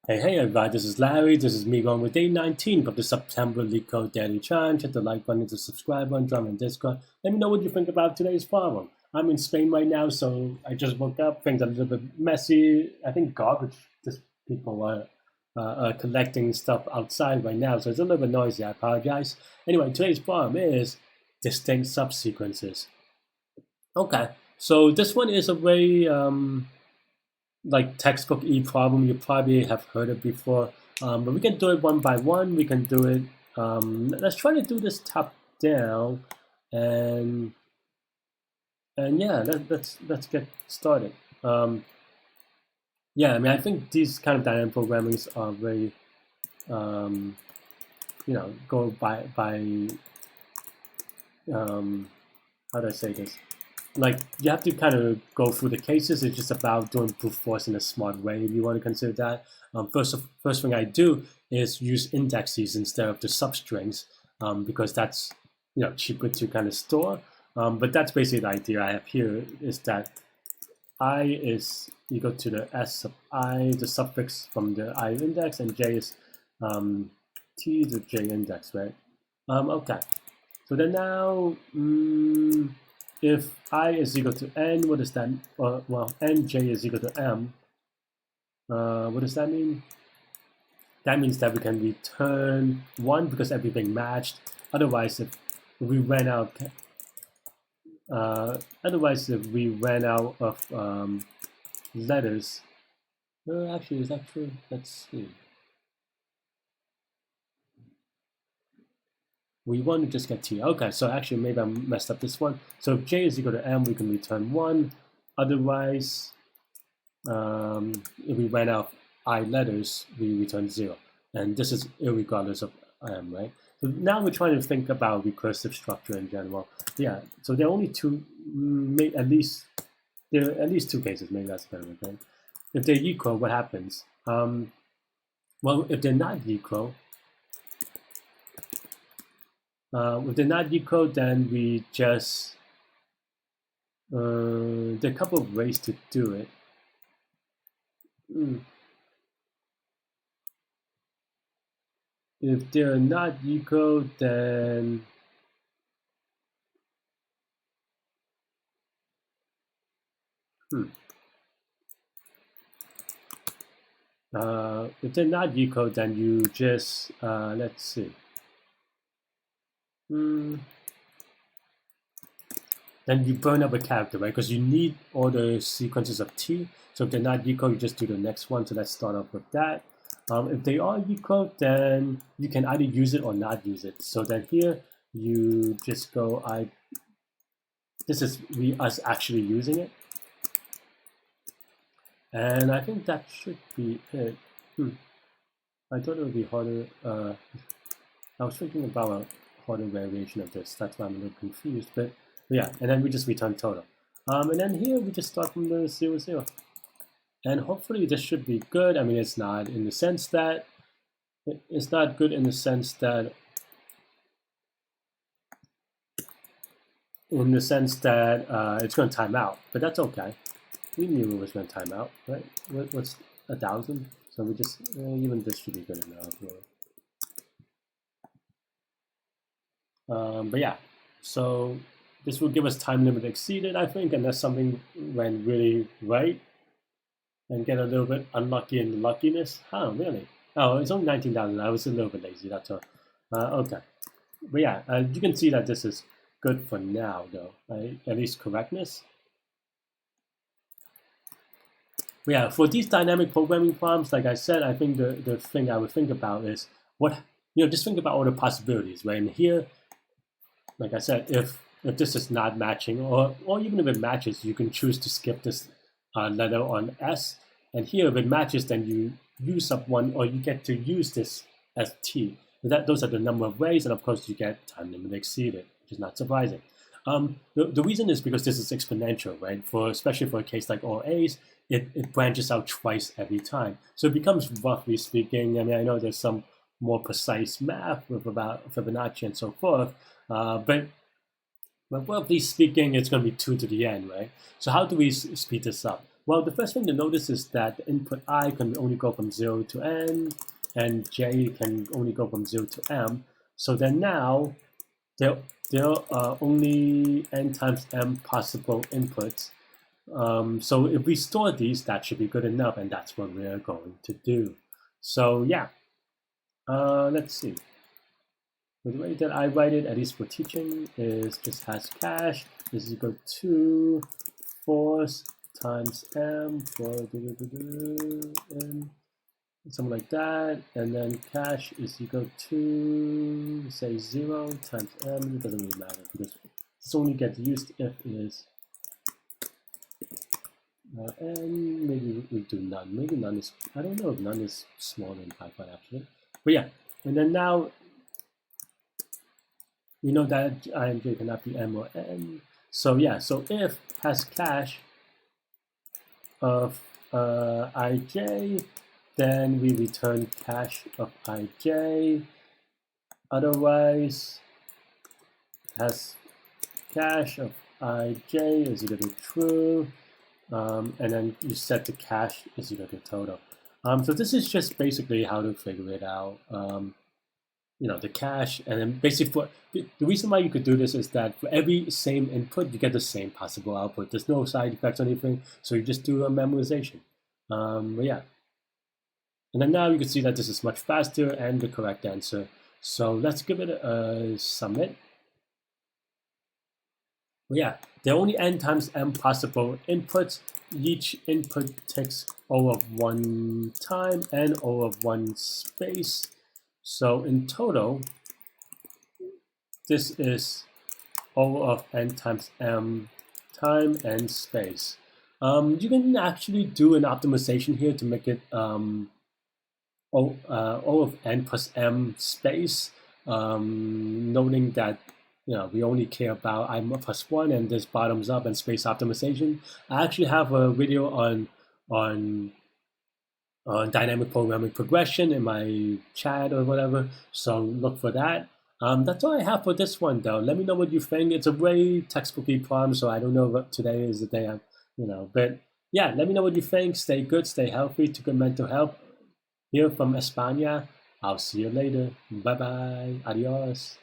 Hey everybody, this is Larry. This is me going with day 19 of the September Leetcode Daily Challenge. Hit the like button, hit the subscribe button, join my Discord. Let me know what you think about today's problem. I'm in Spain right now, so I just woke up. Things are a little bit messy. I think garbage, just people are collecting stuff outside right now, so it's a little bit noisy. I apologize. Anyway, today's problem is distinct subsequences. Okay, so this one is a very like textbook E problem. You probably have heard it before, but we can do it one by one. We can do it. Let's try to do this top down, and yeah, let's get started. Yeah, I mean, I think these kind of dynamic programmings are very, go by how do I say this? Like you have to kind of go through the cases. It's just about doing brute force in a smart way if you want to consider that. First thing I do is use indexes instead of the substrings because that's cheaper to kind of store. But that's basically the idea I have here is that I is equal to the s sub I, the suffix from the I index, and j is t to j index, right? Okay. So then now, if I is equal to n, what does that? Well, nj is equal to m. What does that mean? That means that we can return 1 because everything matched. Otherwise, if we ran out, of letters, actually, is that true? Let's see. We want to just get t. Okay, so actually maybe I messed up this one. So if j is equal to m, we can return 1. Otherwise, if we ran out of I letters, we return 0. And this is irregardless of m, right? So now we're trying to think about recursive structure in general. Yeah, so there are only two, at least two cases. Maybe that's better, okay? If they're equal, what happens? Well, if they're not equal, if they're not Leetcode, then we just there are a couple of ways to do it. If they're not Leetcode, then if they're not Leetcode, then you just let's see. Then you burn up a character, right? Because you need all the sequences of t. So if they're not Leetcode, you just do the next one. So let's start off with that. If they are Leetcode, then you can either use it or not use it. So then here you just go, this is us actually using it. And I think that should be it. I thought it would be harder. I was thinking about a harder variation of this. That's why I'm a little confused. But yeah, and then we just return total. And then here we just start from the 0, 0. And hopefully this should be good. I mean, it's not in the sense that, it's not good in the sense that, it's going to time out. But that's okay. We knew it was going to time out, right? What's 1,000? So we just, even this should be good enough. But yeah, so this will give us time limit exceeded, I think, unless something went really right and get a little bit unlucky in the luckiness. Oh, really? Oh, it's only 19,000. I was a little bit lazy, that's all. Okay. But yeah, you can see that this is good for now, though, right? At least correctness. But yeah, for these dynamic programming problems, like I said, I think the thing I would think about is just think about all the possibilities, right? And here, like I said, if this is not matching, or even if it matches, you can choose to skip this letter on S. And here, if it matches, then you use up one, or you get to use this as T. Those are the number of ways, and of course, you get time limit exceeded, which is not surprising. The reason is because this is exponential, right? Especially for a case like all A's, it branches out twice every time. So it becomes, roughly speaking, I mean, I know there's some more precise math with about Fibonacci and so forth, but roughly speaking, it's going to be 2 to the n, right? So how do we speed this up? Well, the first thing to notice is that the input I can only go from 0 to n, and j can only go from 0 to m. So then now, there are only n times m possible inputs. So if we store these, that should be good enough, and that's what we're going to do. So yeah, let's see. The way that I write it, at least for teaching, is just has cache is equal to force times m for m, something like that, and then cache is equal to say 0 times m. It doesn't really matter because this only gets used if is and maybe we do none. Maybe none is, I don't know if none is smaller than Python actually. But yeah, and then now we know that I and j cannot be m or n. So yeah, so if has cache of ij, then we return cache of ij. Otherwise, has cache of ij is equal to true. And then you set the cache is equal to total. So this is just basically how to figure it out. The cache, and then basically for the reason why you could do this is that for every same input, you get the same possible output. There's no side effects or anything, so you just do a memorization. But yeah. And then now you can see that this is much faster and the correct answer. So let's give it a submit. But yeah, there are only n times m possible inputs. Each input takes O of 1 time and O of 1 space. So in total, this is O of n times m time and space. You can actually do an optimization here to make it O of n plus m space, noting that we only care about I plus 1 and this bottoms up and space optimization. I actually have a video on dynamic programming progression in my chat or whatever, so look for that. That's all I have for this one though. Let me know what you think. It's a very textbooky problem, so I don't know if today is the day but yeah, let me know what you think. Stay good, stay healthy, to good mental health. Here from España. I'll see you later. Bye bye. Adios.